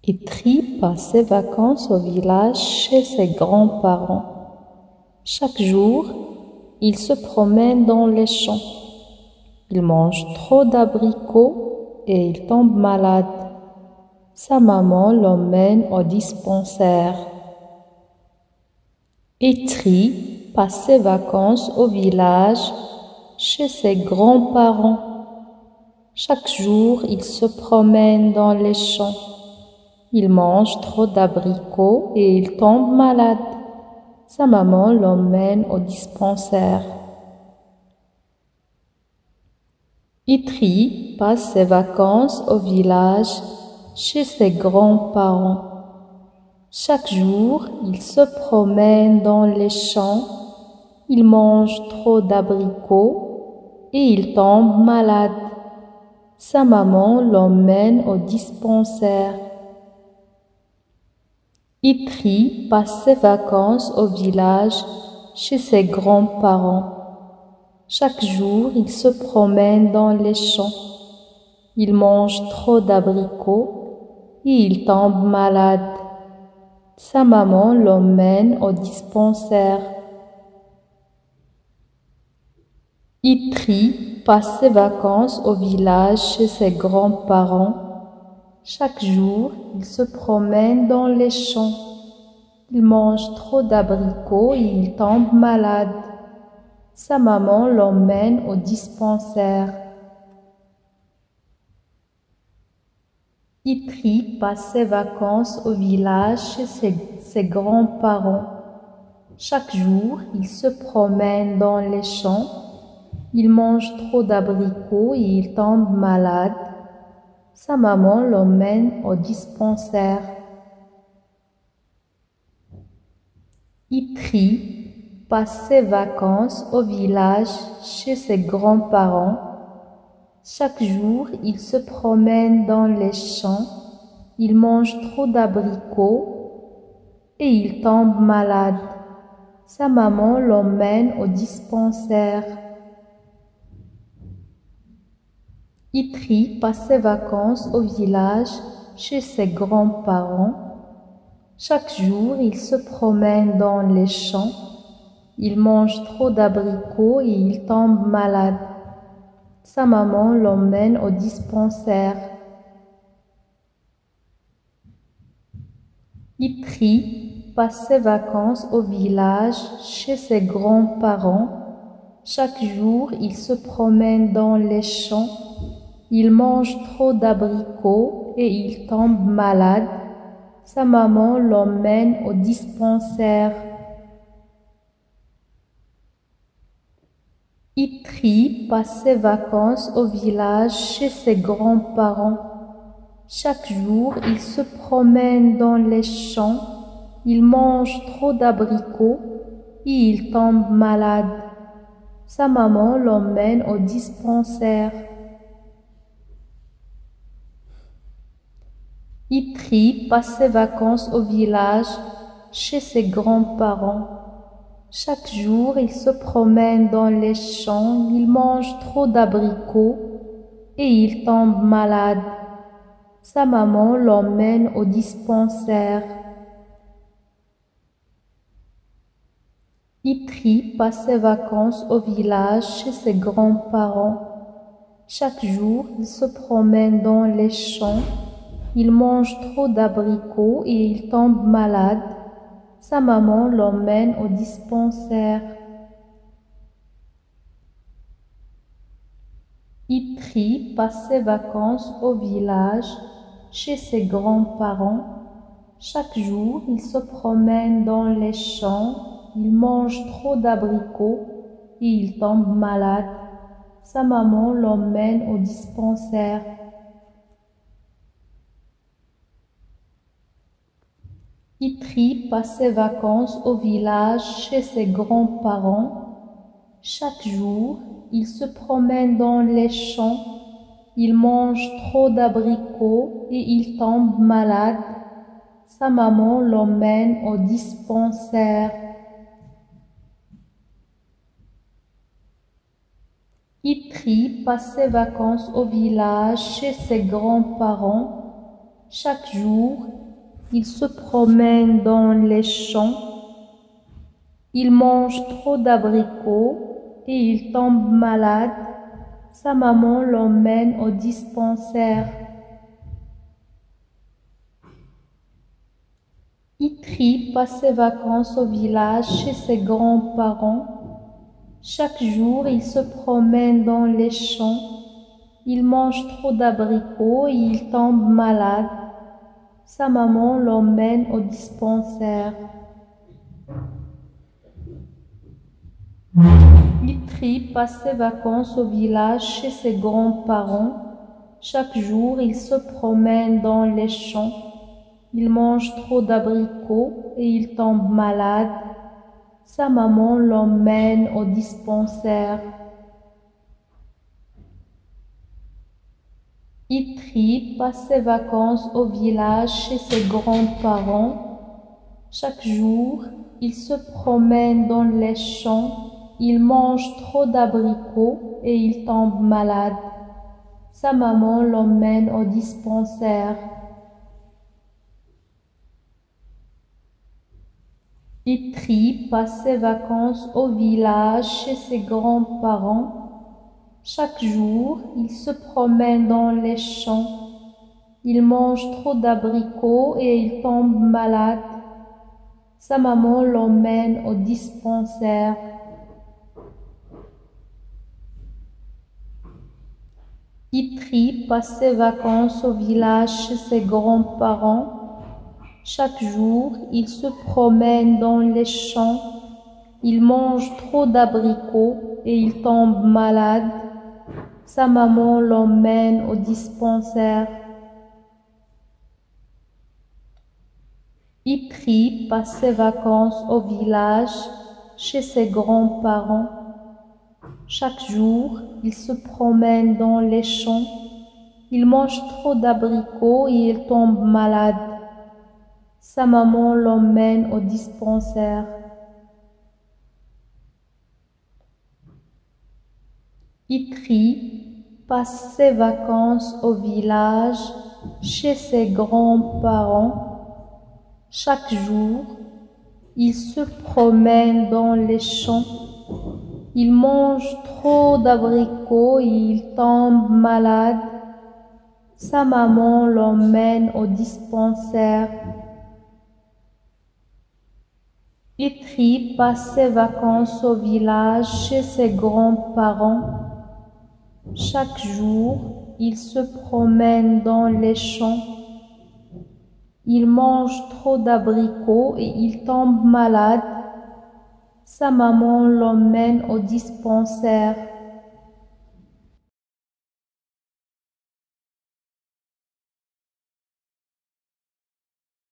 Itri passe ses vacances au village chez ses grands-parents. Chaque jour, il se promène dans les champs. Il mange trop d'abricots et il tombe malade. Sa maman l'emmène au dispensaire. Itri passe ses vacances au village chez ses grands-parents. Chaque jour, il se promène dans les champs. Il mange trop d'abricots et il tombe malade. Sa maman l'emmène au dispensaire. Itri passe ses vacances au village chez ses grands-parents. Chaque jour, il se promène dans les champs. Il mange trop d'abricots et il tombe malade. Sa maman l'emmène au dispensaire. Itri passe ses vacances au village chez ses grands-parents. Chaque jour, il se promène dans les champs. Il mange trop d'abricots et il tombe malade. Sa maman l'emmène au dispensaire. Itri passe ses vacances au village chez ses grands-parents. Chaque jour, il se promène dans les champs. Il mange trop d'abricots et il tombe malade. Sa maman l'emmène au dispensaire. Itri passe ses vacances au village chez ses grands-parents. Chaque jour, il se promène dans les champs. Il mange trop d'abricots et il tombe malade. Sa maman l'emmène au dispensaire. Itri passe ses vacances au village chez ses grands-parents. Chaque jour, il se promène dans les champs. Il mange trop d'abricots et il tombe malade. Sa maman l'emmène au dispensaire. Itri passe ses vacances au village chez ses grands-parents. Chaque jour, il se promène dans les champs. Il mange trop d'abricots et il tombe malade. Sa maman l'emmène au dispensaire. Itri passe ses vacances au village chez ses grands-parents. Chaque jour, il se promène dans les champs. Il mange trop d'abricots et il tombe malade. Sa maman l'emmène au dispensaire. Itri passe ses vacances au village chez ses grands-parents. Chaque jour, il se promène dans les champs. Il mange trop d'abricots et il tombe malade. Sa maman l'emmène au dispensaire. Itri passe ses vacances au village chez ses grands-parents. Chaque jour, il se promène dans les champs, il mange trop d'abricots et il tombe malade. Sa maman l'emmène au dispensaire. Itri passe ses vacances au village chez ses grands-parents. Chaque jour, il se promène dans les champs. Il mange trop d'abricots et il tombe malade. Sa maman l'emmène au dispensaire. Itri passe ses vacances au village chez ses grands-parents. Chaque jour, il se promène dans les champs. Il mange trop d'abricots et il tombe malade. Sa maman l'emmène au dispensaire. Itri passe ses vacances au village chez ses grands-parents. Chaque jour, il se promène dans les champs. Il mange trop d'abricots et il tombe malade. Sa maman l'emmène au dispensaire. Itri passe ses vacances au village chez ses grands-parents. Chaque jour, il se promène dans les champs. Il mange trop d'abricots et il tombe malade. Sa maman l'emmène au dispensaire. Itri passe ses vacances au village chez ses grands-parents. Chaque jour, il se promène dans les champs. Il mange trop d'abricots et il tombe malade. Sa maman l'emmène au dispensaire. Itri passe ses vacances au village chez ses grands-parents. Chaque jour, il se promène dans les champs. Il mange trop d'abricots et il tombe malade. Sa maman l'emmène au dispensaire. Itri passe ses vacances au village chez ses grands-parents. Chaque jour, il se promène dans les champs. Il mange trop d'abricots et il tombe malade. Sa maman l'emmène au dispensaire. Itri passe ses vacances au village chez ses grands-parents. Chaque jour, il se promène dans les champs. Il mange trop d'abricots et il tombe malade. Sa maman l'emmène au dispensaire. Itri passe ses vacances au village chez ses grands-parents. Chaque jour, il se promène dans les champs. Il mange trop d'abricots et il tombe malade. Sa maman l'emmène au dispensaire. Itri passe ses vacances au village chez ses grands-parents. Chaque jour, il se promène dans les champs. Il mange trop d'abricots et il tombe malade. Sa maman l'emmène au dispensaire. Itri passe ses vacances au village chez ses grands-parents. Chaque jour, il se promène dans les champs. Il mange trop d'abricots et il tombe malade. Sa maman l'emmène au dispensaire. Itri passe ses vacances au village chez ses grands-parents. Chaque jour, il se promène dans les champs. Il mange trop d'abricots et il tombe malade. Sa maman l'emmène au dispensaire.